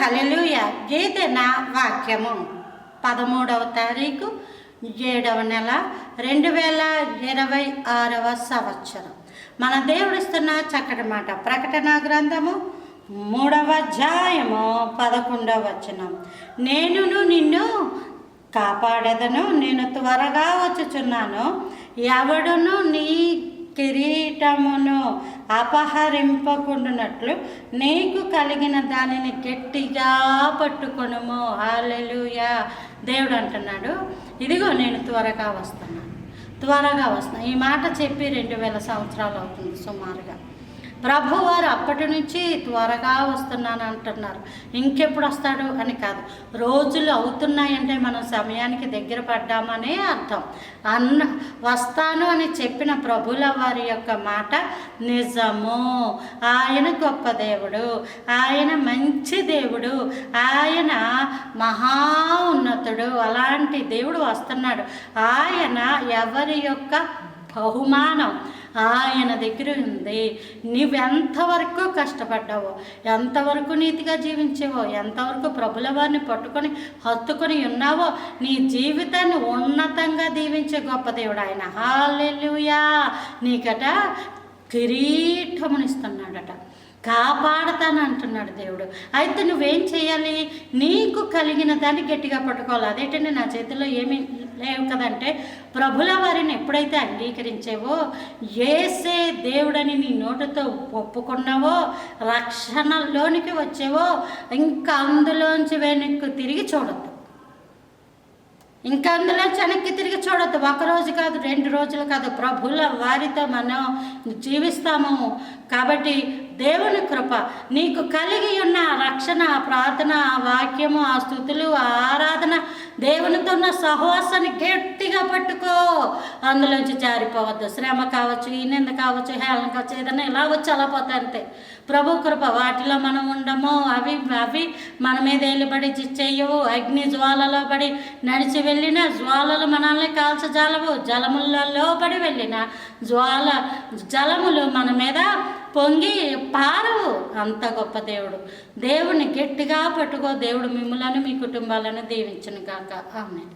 హల్లెలూయా. గీతన వాక్యము 13వ తారీఖు 7వ నెల 2026వ సంవత్సరం. మన దేవుడిస్తున్న చక్కటి మాట. ప్రకటన గ్రంథము 3వ అధ్యాయము 11వ వచనం. నేనును నిన్ను కాపాడెదను, నేను త్వరగా వచ్చుచున్నాను, ఎవడును నీ కిరీటమును అపహరింపకుండునట్లు నీకు కలిగిన దానిని గట్టిగా పట్టుకొనుము. హల్లెలూయా. దేవుడు అంటున్నాడు, ఇదిగో నేను త్వరగా వస్తున్నాను. ఈ మాట చెప్పి 2000 సంవత్సరాలు అవుతుంది సుమారుగా. ప్రభువారు అప్పటి నుంచి త్వరగా వస్తున్నాను అంటున్నారు. ఇంకెప్పుడు వస్తాడు అని కాదు, రోజులు అవుతున్నాయంటే మనం సమయానికి దగ్గర పడ్డామనే అర్థం. వస్తాను అని చెప్పిన ప్రభుల వారి యొక్క మాట నిజము. ఆయన గొప్ప దేవుడు, ఆయన మంచి దేవుడు, ఆయన మహా ఉన్నతుడు. అలాంటి దేవుడు వస్తున్నాడు. ఆయన ఎవరి యొక్క బహుమానం ఆయన దగ్గర ఉంది. నువ్వెంతవరకు కష్టపడ్డావో, ఎంతవరకు నీతిగా జీవించావో, ఎంతవరకు ప్రభుల వారిని పట్టుకొని హత్తుకొని ఉన్నావో, నీ జీవితాన్ని ఉన్నతంగా దీవించే గొప్ప దేవుడు ఆయన. హల్లెలూయా. నీకట కిరీటమునిస్తున్నాడట, కాపాడతాను అంటున్నాడు దేవుడు. అయితే నువ్వేం చేయాలి? నీకు కలిగిన దాన్ని గట్టిగా పట్టుకోవాలి. అదేంటంటే నా చేతిలో ఏమీ లేవు కదంటే, ప్రభుల వారిని ఎప్పుడైతే అంగీకరించావో, యేసే దేవుడని నీ నోటితో ఒప్పుకున్నావో, రక్షణలోనికి వచ్చావో, ఇంకా అందులోంచి వెనక్కి తిరిగి చూడొద్దు. ఇంకా అందులో వెనక్కి తిరిగి చూడొద్దు. 1 రోజు కాదు, 2 రోజులు కాదు, ప్రభుల వారితో మనం జీవిస్తాము. కాబట్టి దేవుని కృప నీకు కలిగి ఉన్న రక్షణ, ప్రార్థన, ఆ వాక్యము, ఆ స్థుతులు, ఆ ఆరాధన, దేవునితో ఉన్న సహవాసాన్ని గట్టిగా పట్టుకో. అందులోంచి జారిపోవద్దు. శ్రమ కావచ్చు, ఈ నింద కావచ్చు, హేళన కావచ్చు, ఏదైనా ఇలా వచ్చి అలా పోతాయి అంతే. ప్రభు కృప వాటిలో మనం ఉండము. అవి మన మీద ఏలుబడి చెయ్యవు. అగ్ని జ్వాలలో పడి నడిచి వెళ్ళిన జ్వాలలు మనల్ని కాల్చజాలవు. జలములలో పడి వెళ్ళిన జలములు మన మీద పొంగి పారవు. అంత గొప్ప దేవుడు. దేవుని గట్టిగా పట్టుకో. దేవుడు మిమ్మలను మీ కుటుంబాలను దీవించును గాక. ఆమేన్.